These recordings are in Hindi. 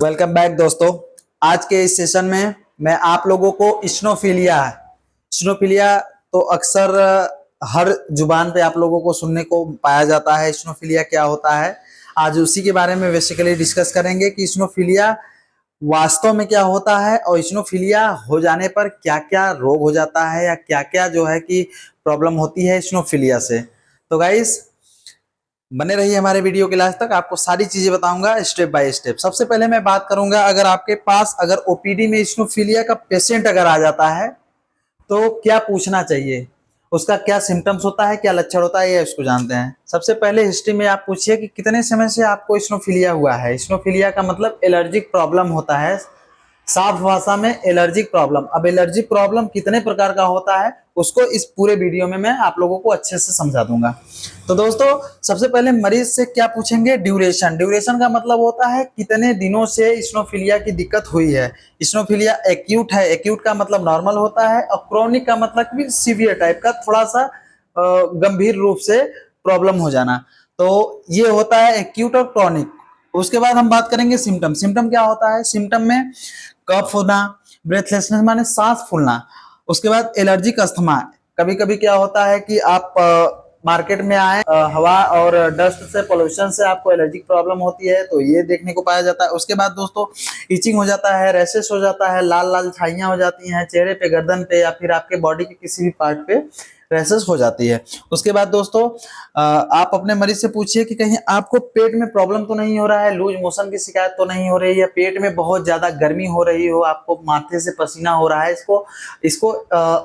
वेलकम बैक दोस्तों। आज के इस सेशन में मैं आप लोगों को स्नोफिलिया तो अक्सर हर जुबान पे आप लोगों को सुनने को पाया जाता है। स्नोफिलिया क्या होता है, आज उसी के बारे में बेसिकली डिस्कस करेंगे कि स्नोफिलिया वास्तव में क्या होता है और स्नोफिलिया हो जाने पर क्या क्या रोग हो जाता है या क्या क्या जो है कि प्रॉब्लम होती है स्नोफिलिया से। तो गाइस बने रहिए हमारे वीडियो के लास्ट तक, आपको सारी चीजें बताऊंगा स्टेप बाय स्टेप। सबसे पहले मैं बात करूंगा, अगर आपके पास अगर ओपीडी में स्नोफिलिया का पेशेंट अगर आ जाता है तो क्या पूछना चाहिए, उसका क्या सिम्टम्स होता है, क्या लक्षण होता है, ये इसको जानते हैं। सबसे पहले हिस्ट्री में आप पूछिए कि कितने समय से आपको स्नोफिलिया हुआ है। स्नोफिलिया का मतलब एलर्जिक प्रॉब्लम होता है, साफ भाषा में एलर्जिक प्रॉब्लम। अब एलर्जिक प्रॉब्लम कितने प्रकार का होता है उसको इस पूरे वीडियो में मैं आप लोगों को अच्छे से समझा दूंगा। तो दोस्तों सबसे पहले मरीज से क्या पूछेंगे, ड्यूरेशन। ड्यूरेशन का मतलब होता है कितने दिनों से स्नोफिलिया की दिक्कत हुई है। स्नोफिलिया एक्यूट है, एक्यूट का मतलब नॉर्मल होता है, और क्रोनिक का मतलब भी सीवियर टाइप का, थोड़ा सा गंभीर रूप से प्रॉब्लम हो जाना। तो ये होता है एक्यूट और क्रॉनिक। उसके बाद हम बात करेंगे सिम्टम। सिम्टम क्या होता है, सिम्टम में कफ होना, ब्रेथलेसनेस माने सांस फूलना। उसके बाद एलर्जिक अस्थमा। कभी कभी क्या होता है कि आप मार्केट में आए, हवा और डस्ट से, पोल्यूशन से आपको एलर्जिक प्रॉब्लम होती है, तो ये देखने को पाया जाता है। उसके बाद दोस्तों इचिंग हो जाता है, रैशेस हो जाता है, लाल लाल छाइयां हो जाती हैं चेहरे पे, गर्दन पे या फिर आपके बॉडी के किसी भी पार्ट पे रैशेस हो जाती है। उसके बाद दोस्तों आप अपने मरीज से पूछिए कि कहीं आपको पेट में प्रॉब्लम तो नहीं हो रहा है, लूज मोशन की शिकायत तो नहीं हो रही है, पेट में बहुत ज्यादा गर्मी हो रही हो, आपको माथे से पसीना हो रहा है, इसको इसको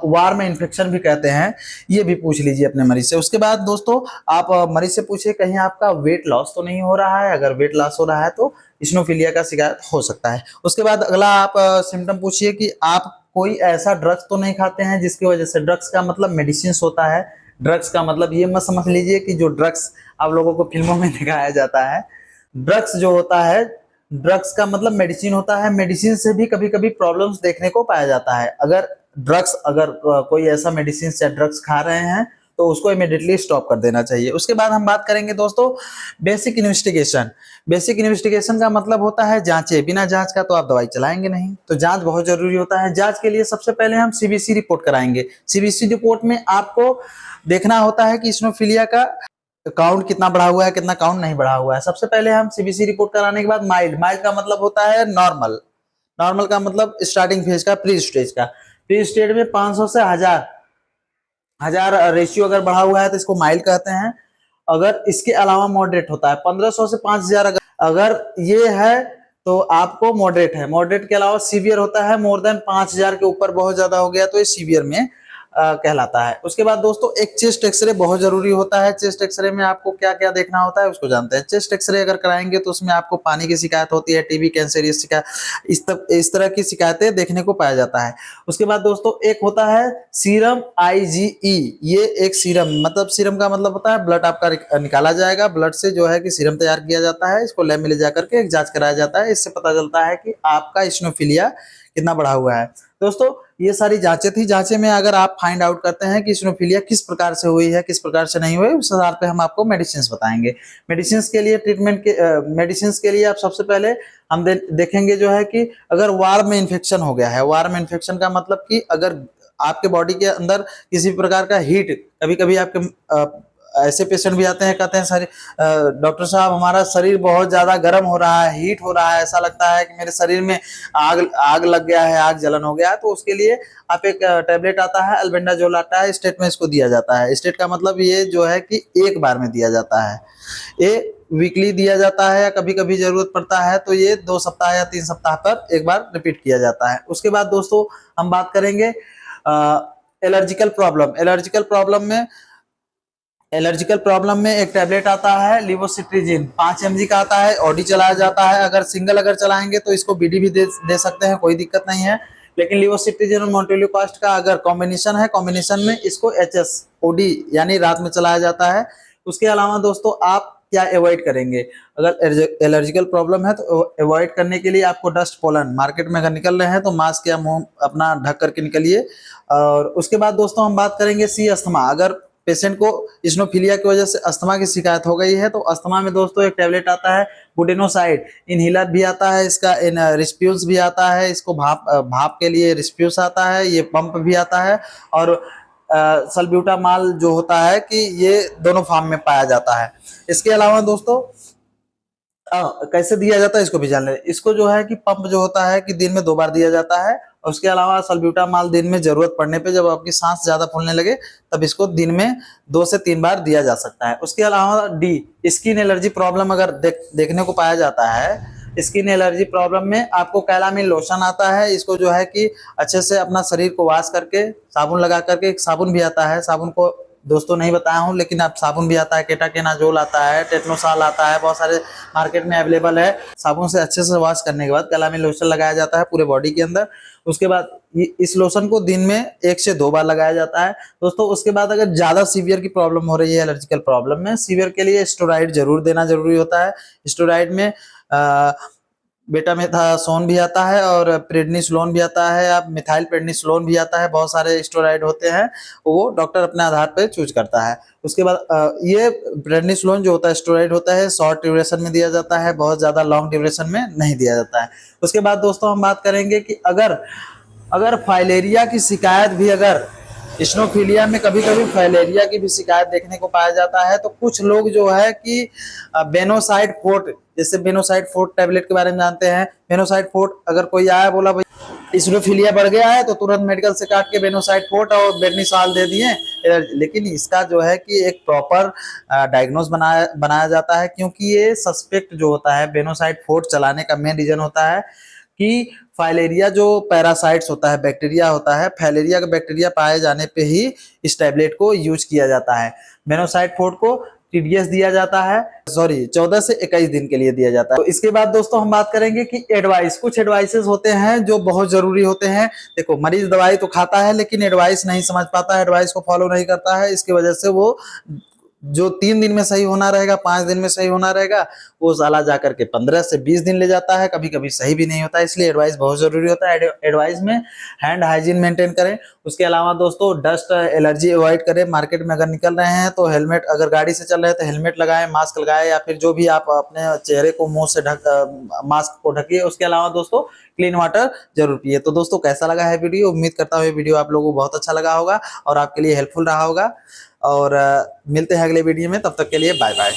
वार्म इन्फेक्शन भी कहते हैं, ये भी पूछ लीजिए अपने मरीज से। उसके बाद दोस्तों आप मरीज से पूछिए कहीं आपका वेट लॉस तो नहीं हो रहा है, अगर वेट लॉस हो रहा है तो स्नोफिलिया का शिकायत हो सकता है। उसके बाद अगला आप सिम्टम पूछिए कि आप कोई ऐसा ड्रग्स तो नहीं खाते हैं जिसकी वजह से, ड्रग्स का मतलब मेडिसिन होता है, ड्रग्स का मतलब ये मत समझ लीजिए कि जो ड्रग्स आप लोगों को फिल्मों में दिखाया जाता है। ड्रग्स जो होता है, ड्रग्स का मतलब मेडिसिन होता है, मेडिसिन से भी कभी कभी प्रॉब्लम्स देखने को पाया जाता है। अगर कोई ऐसा मेडिसिन या ड्रग्स खा रहे हैं तो उसको इमीडिएटली स्टॉप कर देना चाहिए। उसके बाद हम बात करेंगे दोस्तों बेसिक इन्वेस्टिगेशन। बेसिक इन्वेस्टिगेशन का मतलब होता है जांचें। बिना जांच का तो आप दवाई चलाएंगे नहीं, तो जांच बहुत जरूरी होता है। जांच के लिए सबसे पहले हम सीबीसी रिपोर्ट कराएंगे। सीबीसी रिपोर्ट में आपको देखना होता है कि स्नोफिलिया का काउंट कितना बढ़ा हुआ है, कितना काउंट नहीं बढ़ा हुआ है। सबसे पहले हम सीबीसी रिपोर्ट कराने के बाद माइल्ड, माइल्ड का मतलब होता है नॉर्मल, नॉर्मल का मतलब स्टार्टिंग फेज का, प्री स्टेज का। प्री स्टेज में 500 से 1000 रेशियो अगर बढ़ा हुआ है तो इसको माइल्ड कहते हैं। अगर इसके अलावा मॉडरेट होता है 1500 से 5000, अगर ये है तो आपको मॉडरेट है। मॉडरेट के अलावा सीवियर होता है, मोर देन 5000 के ऊपर बहुत ज्यादा हो गया तो ये सीवियर में कहलाता है। उसके बाद दोस्तों एक चेस्ट एक्सरे बहुत जरूरी होता है। चेस्ट एक्सरे में आपको क्या क्या देखना होता है उसको जानते हैं। चेस्ट एक्सरे अगर कराएंगे तो उसमें आपको पानी की शिकायत होती है, टीबी, कैंसर, ये शिकायत, इस तरह की शिकायतें देखने को पाया जाता है। उसके बाद दोस्तों एक होता है सीरम आईजीई। ये एक सीरम, मतलब सीरम का मतलब होता है ब्लड आपका निकाला जाएगा, ब्लड से जो है कि सीरम तैयार किया जाता है, इसको लैब में ले जाकर के एक जांच कराया जाता है। इससे पता चलता है कि आपका स्नोफिलिया कितना बढ़ा हुआ है। दोस्तों ये सारी जांचें थी। जांचें में अगर आप फाइंड आउट करते हैं कि स्नोफिलिया किस प्रकार से हुई है, किस प्रकार से नहीं हुई, उस आधार पे हम आपको मेडिसिन बताएंगे। मेडिसिन के लिए मेडिसिन के लिए आप सबसे पहले हम देखेंगे जो है कि अगर वार्म में इन्फेक्शन हो गया है। वार्म इन्फेक्शन का मतलब कि अगर आपके बॉडी के अंदर किसी प्रकार का हीट, कभी कभी आपके ऐसे पेशेंट भी आते हैं, कहते हैं सर डॉक्टर साहब हमारा शरीर बहुत ज्यादा गर्म हो रहा है, हीट हो रहा है, ऐसा लगता है कि मेरे शरीर में आग आग लग गया है, आग जलन हो गया है। तो उसके लिए आप एक टैबलेट आता है, अल्बेंडाजोल आता है, स्टेट में इसको दिया जाता है। स्टेट का मतलब ये जो है कि एक बार में दिया जाता है, ये वीकली दिया जाता है, या कभी कभी जरूरत पड़ता है तो ये 2 सप्ताह या 3 सप्ताह पर एक बार रिपीट किया जाता है। उसके बाद दोस्तों हम बात करेंगे एलर्जिकल प्रॉब्लम। एलर्जिकल प्रॉब्लम में एक टैबलेट आता है लिवोसिट्रिजिन, 5 mg का आता है, ओडी चलाया जाता है। अगर सिंगल अगर चलाएंगे तो इसको बीडी भी दे सकते हैं, कोई दिक्कत नहीं है। लेकिन लिवोसिट्रिजिन और मोंटेलियोकास्ट का अगर कॉम्बिनेशन है, कॉम्बिनेशन में इसको एचएस ओडी यानी रात में चलाया जाता है। उसके अलावा दोस्तों आप क्या अवॉइड करेंगे, अगर एलर्जिकल प्रॉब्लम है तो अवॉइड करने के लिए आपको डस्ट, पोलन, मार्केट में अगर निकल रहे हैं तो मास्क या मुंह अपना ढक करके निकलिए। और उसके बाद दोस्तों हम बात करेंगे सी अस्थमा। अगर पेशेंट को इस्नोफिलिया की वजह से अस्थमा की शिकायत हो गई है तो अस्थमा में दोस्तों एक टैबलेट आता है बुटेनोसाइड, इनहेलर भी आता है इसका, इन रिस्प्यूस भी आता है, इसको भाप भाप के लिए रिस्प्यूस आता है, ये पंप भी आता है, और सल्ब्यूटामाल जो होता है कि ये दोनों फॉर्म में पाया जाता है। इसके अलावा दोस्तों कैसे दिया जाता है इसको भी जान लें। इसको जो है कि पंप जो होता है कि दिन में 2 बार दिया जाता है, और उसके अलावा सल्ब्यूटामाल दिन में जरूरत पड़ने पे जब आपकी सांस ज्यादा फूलने लगे तब इसको दिन में 2 से 3 बार दिया जा सकता है। उसके अलावा डी, स्किन एलर्जी प्रॉब्लम अगर देखने को पाया जाता है, स्किन एलर्जी प्रॉब्लम में आपको कैलामिन लोशन आता है, इसको जो है कि अच्छे से अपना शरीर को वॉश करके साबुन लगा करके, एक साबुन भी आता है, साबुन को दोस्तों नहीं बताया हूँ लेकिन अब साबुन भी आता है, केटाकेनाजोल आता है, टेटनोसाल आता है, बहुत सारे मार्केट में अवेलेबल है। साबुन से अच्छे से वॉश करने के बाद कैलामिन लोशन लगाया जाता है पूरे बॉडी के अंदर। उसके बाद इस लोशन को दिन में 1 से 2 बार लगाया जाता है दोस्तों। उसके बाद अगर ज्यादा सीवियर की प्रॉब्लम हो रही है एलर्जिकल प्रॉब्लम में, सीवियर के लिए स्टेरॉइड जरूर देना जरूरी होता है। स्टेरॉइड में बेटामेथासोन भी आता है और प्रेडनिसोलोन भी आता है, अब मिथाइल प्रेडनिसोलोन भी आता है, बहुत सारे स्टेरॉइड होते हैं, वो डॉक्टर अपने आधार पर चूज करता है। उसके बाद ये प्रेडनिसोलोन जो होता है स्टेरॉइड होता है, शॉर्ट ड्यूरेशन में दिया जाता है, बहुत ज्यादा लॉन्ग ड्यूरेशन में नहीं दिया जाता है। उसके बाद दोस्तों हम बात करेंगे कि अगर फाइलेरिया की शिकायत भी, अगर इस्नोफिलिया में कभी कभी फाइलेरिया की भी शिकायत देखने को पाया जाता है तो कुछ लोग जो है कि बेनोसाइड फोर्ट, जैसे बेनोसाइड फोर्ट टैबलेट के बारे में जानते हैं, बेनोसाइड फोर्ट अगर कोई आया बोला भाई इस्नोफिलिया बढ़ गया है तो तुरंत मेडिकल से काट के बेनोसाइड फोर्ट और बेडनिसाल दे दिए, लेकिन इसका जो है कि एक प्रॉपर डायग्नोज बनाया जाता है, क्योंकि ये सस्पेक्ट जो होता है बेनोसाइड फोर्ट चलाने का मेन रीजन होता है कि फाइलेरिया जो पैरासाइट्स होता है, बैक्टीरिया होता है, फाइलेरिया का बैक्टीरिया पाए जाने पे ही इस टैबलेट को यूज किया जाता है। बेनोसाइड फोर्ट को टीडीएस दिया जाता है, 14 से 21 दिन के लिए दिया जाता है। तो इसके बाद दोस्तों हम बात करेंगे कि एडवाइस, कुछ एडवाइसेस होते हैं जो बहुत जरूरी होते हैं। देखो मरीज दवाई तो खाता है लेकिन एडवाइस नहीं समझ पाता है, एडवाइस को फॉलो नहीं करता है, इसकी वजह से वो जो 3 दिन में सही होना रहेगा, 5 दिन में सही होना रहेगा, वो साला जाकर के 15 से 20 दिन ले जाता है, कभी कभी सही भी नहीं होता है। इसलिए एडवाइस बहुत जरूरी होता है। एडवाइस में हैंड हाइजीन मेंटेन करें। उसके अलावा दोस्तों डस्ट एलर्जी अवॉइड करें। मार्केट में अगर निकल रहे हैं तो हेलमेट, अगर गाड़ी से चल रहे हैं तो हेलमेट लगाएं, मास्क लगाएं, या फिर जो भी आप अपने चेहरे को मुंह से मास्क को ढकिए। उसके अलावा दोस्तों क्लीन वाटर जरूर पिए। तो दोस्तों कैसा लगा है वीडियो? उम्मीद करता हूँ ये वीडियो आप लोगों को बहुत अच्छा लगा होगा और आपके लिए हेल्पफुल रहा होगा, और मिलते हैं अगले वीडियो में। तब तक के लिए बाय बाय।